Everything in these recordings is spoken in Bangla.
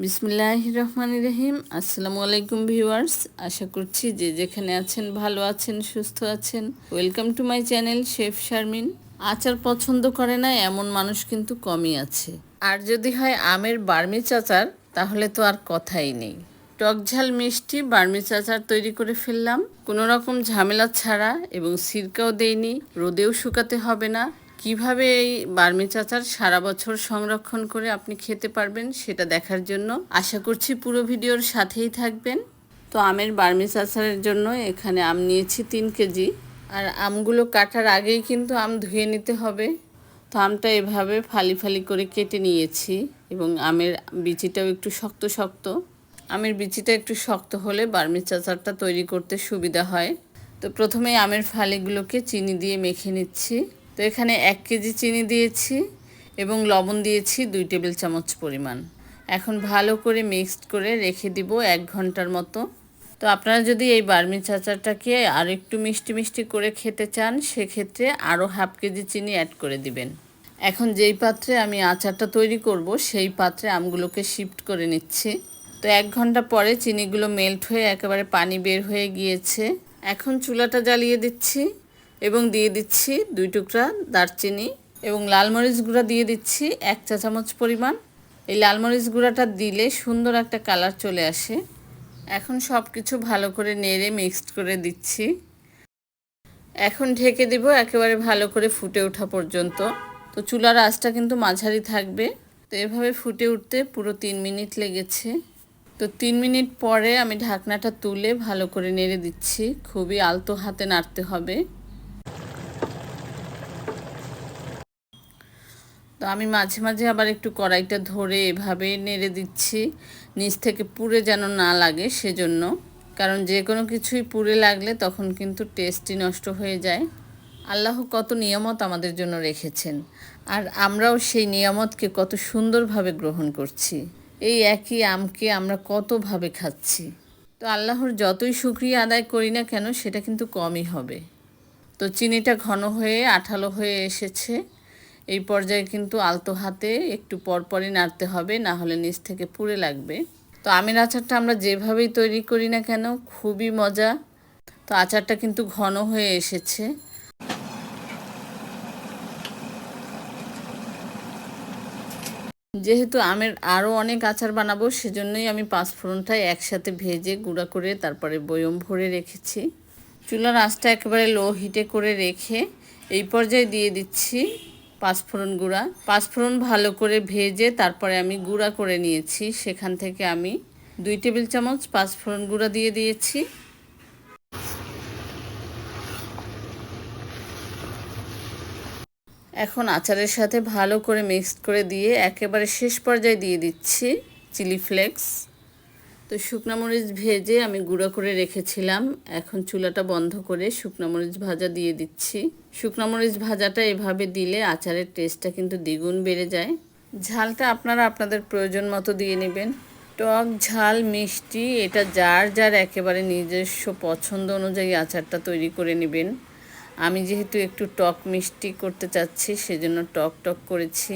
বিসমিল্লাহির রহমানির রহিম। আসসালামু আলাইকুম ভিউয়ার্স, আশা করছি যে যেখানে আছেন ভালো আছেন, সুস্থ আছেন। Welcome to my channel chef Sharmin. আচার পছন্দ করে না এমন মানুষ কিন্তু কমই আছে। আর যদি হয় আমের বার্মিজ আচার, তাহলে তো আর কথাই নেই। টক ঝাল মিষ্টি বার্মিজ আচার তৈরি করে ফেললাম কোনো রকম ঝামেলা ছাড়া, এবং সিরকাও দেইনি, রোদেও শুকাতে হবে না। কিভাবে এই বার্মিজ আচার সারা বছর সংরক্ষণ করে আপনি খেতে পারবেন সেটা দেখার জন্য আশা করছি পুরো ভিডিওর সাথেই থাকবেন। তো আমের বার্মিজ আচারের জন্য এখানে আম নিয়েছি 3 কেজি। আর আমগুলো কাটার আগেই কিন্তু আম ধুয়ে নিতে হবে। তো আমটা এভাবে ফালি ফালি করে কেটে নিয়েছি, এবং আমের বিচিটাও একটু শক্ত শক্ত। আমের বিচিটা একটু শক্ত হলে বার্মিজ আচারটা তৈরি করতে সুবিধা হয়। তো প্রথমে আমের ফালিগুলোকে চিনি দিয়ে মেখে নিচ্ছি। তো এখানে 1 কেজি চিনি দিয়েছি এবং লবণ দিয়েছি 2 টেবিল চামচ পরিমাণ। এখন ভালো করে মিক্সড করে রেখে দিব 1 ঘন্টার মতো। তো আপনারা যদি এই বার্মিজ আচারটাকে আর একটু মিষ্টি মিষ্টি করে খেতে চান, সেক্ষেত্রে আরও 1/2 কেজি চিনি অ্যাড করে দিবেন। এখন যেই পাত্রে আমি আচারটা তৈরি করব সেই পাত্রে আমগুলোকে শিফট করে নিচ্ছি। তো 1 ঘন্টা পরে চিনিগুলো মেল্ট হয়ে একেবারে পানি বের হয়ে গিয়েছে। এখন চুলাটা জ্বালিয়ে দিচ্ছি এবং দিয়ে দিচ্ছি 2 টুকরা দারচিনি, এবং লাল মরিচ গুঁড়া দিয়ে দিচ্ছি 1 চা চামচ পরিমাণ। এই লাল মরিচ গুঁড়াটা দিলে সুন্দর একটা কালার চলে আসে। এখন সব কিছু ভালো করে নেড়ে মিক্সড করে দিচ্ছি। এখন ঢেকে দিব একেবারে ভালো করে ফুটে ওঠা পর্যন্ত। তো চুলার আঁচটা কিন্তু মাঝারি থাকবে। তো এভাবে ফুটে উঠতে পুরো 3 মিনিট লেগেছে। তো 3 মিনিট পরে আমি ঢাকনাটা তুলে ভালো করে নেড়ে দিচ্ছি। খুবই আলতো হাতে নাড়তে হবে। তো আমি মাঝে মাঝে আবার একটু কড়াইটা ধরে এভাবে নেড়ে দিচ্ছি, নিচ থেকে পুড়ে যেন না লাগে সেজন্য। কারণ যে কোনো কিছুই পুড়ে লাগলে তখন কিন্তু টেস্টই নষ্ট হয়ে যায়। আল্লাহ কত নিয়ামত আমাদের জন্য রেখেছেন, আর আমরাও সেই নিয়ামতকে কত সুন্দরভাবে গ্রহণ করছি। এই একই আমকে আমরা কতভাবে খাচ্ছি। তো আল্লাহর যতই শুকরিয়া আদায় করি না কেন, সেটা কিন্তু কমই হবে। তো চিনিটা ঘন হয়ে আঠালো হয়ে এসেছে। এই পর্যায়ে কিন্তু আলতো হাতে একটু পরপরই নাড়তে হবে, না হলে নিচ থেকে পুড়ে লাগবে। তো আমের আচারটা আমরা যেভাবেই তৈরি করি না কেন খুবই মজা। তো আচারটা কিন্তু ঘন হয়ে এসেছে। যেহেতু আমের আরও অনেক আচার বানাবো, সেজন্যই আমি 5 ফোড়নটাই একসাথে ভেজে গুঁড়া করে তারপরে বয়ম ভরে রেখেছি। চুলার আঁচটা একেবারে লো হিটে করে রেখে এই পর্যায়ে দিয়ে দিচ্ছি 5 ফোড়ন গুঁড়া। 5 ফোড়ন ভালো করে ভেজে তারপরে আমি গুঁড়া করে নিয়েছি। সেখান থেকে আমি 2 টেবিল চামচ 5 ফোড়ন গুঁড়া দিয়ে দিয়েছি। এখন আচারের সাথে ভালো করে মিক্সড করে দিয়ে একেবারে শেষ পর্যায়ে দিয়ে দিচ্ছি চিলি ফ্লেক্স। তো শুকনো মরিচ ভেজে আমি গুঁড়ো করে রেখেছিলাম। এখন চুলাটা বন্ধ করে শুকনো মরিচ ভাজা দিয়ে দিচ্ছি। শুকনো মরিচ ভাজাটা এভাবে দিলে আচারের টেস্টটা কিন্তু দ্বিগুণ বেড়ে যায়। ঝালটা আপনারা আপনাদের প্রয়োজন মতো দিয়ে নেবেন। টক ঝাল মিষ্টি এটা যার যার একেবারে নিজস্ব পছন্দ অনুযায়ী আচারটা তৈরি করে নেবেন। আমি যেহেতু একটু টক মিষ্টি করতে চাচ্ছি, সেজন্য টক টক করেছি।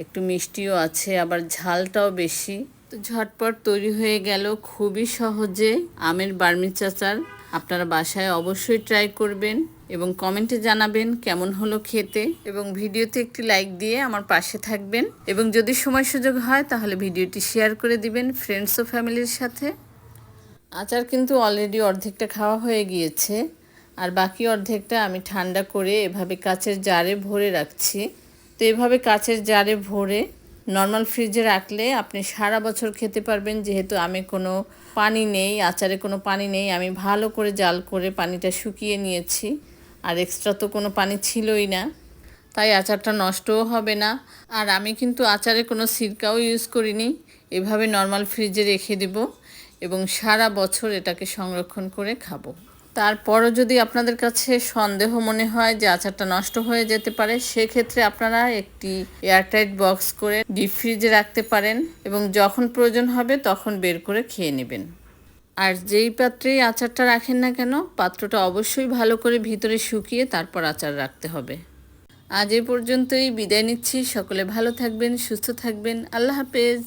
একটু মিষ্টিও আছে, আবার ঝালটাও বেশি। তো ঝটপট তৈরি হয়ে গেল খুবই সহজে আমের বার্মিজ আচার। আপনারা বাসায় অবশ্যই ট্রাই করবেন এবং কমেন্টে জানাবেন কেমন হলো খেতে, এবং ভিডিওতে একটি লাইক দিয়ে আমার পাশে থাকবেন, এবং যদি সময় সুযোগ হয় তাহলে ভিডিওটি শেয়ার করে দিবেন ফ্রেন্ডস ও ফ্যামিলির সাথে। আচার কিন্তু অলরেডি অর্ধেকটা খাওয়া হয়ে গিয়েছে, আর বাকি অর্ধেকটা আমি ঠান্ডা করে এভাবে কাচের জারে ভরে রাখছি। তো এভাবে কাচের জারে ভরে নর্মাল ফ্রিজে রাখলে আপনি সারা বছর খেতে পারবেন। যেহেতু আমি কোনো পানি নেই, আচারে কোনো পানি নেই, আমি ভালো করে জাল করে পানিটা শুকিয়ে নিয়েছি, আর এক্সট্রা তো কোনো পানি ছিলই না, তাই আচারটা নষ্টও হবে না। আর আমি কিন্তু আচারে কোনো সিরকাও ইউজ করিনি, এভাবে নর্মাল ফ্রিজে রেখে দেব এবং সারা বছর এটাকে সংরক্ষণ করে খাবো। তারপরও যদি আপনাদের কাছে সন্দেহ মনে হয় যে আচারটা নষ্ট হয়ে যেতে পারে, সেক্ষেত্রে আপনারা একটি এয়ারটাইট বক্স করে ডিপ ফ্রিজে রাখতে পারেন, এবং যখন প্রয়োজন হবে তখন বের করে খেয়ে নেবেন। আর যেই পাত্রেই আচারটা রাখেন না কেন, পাত্রটা অবশ্যই ভালো করে ভিতরে শুকিয়ে তারপর আচার রাখতে হবে। আজ এ পর্যন্তই বিদায় নিচ্ছি। সকলে ভালো থাকবেন, সুস্থ থাকবেন। আল্লাহ হাফেজ।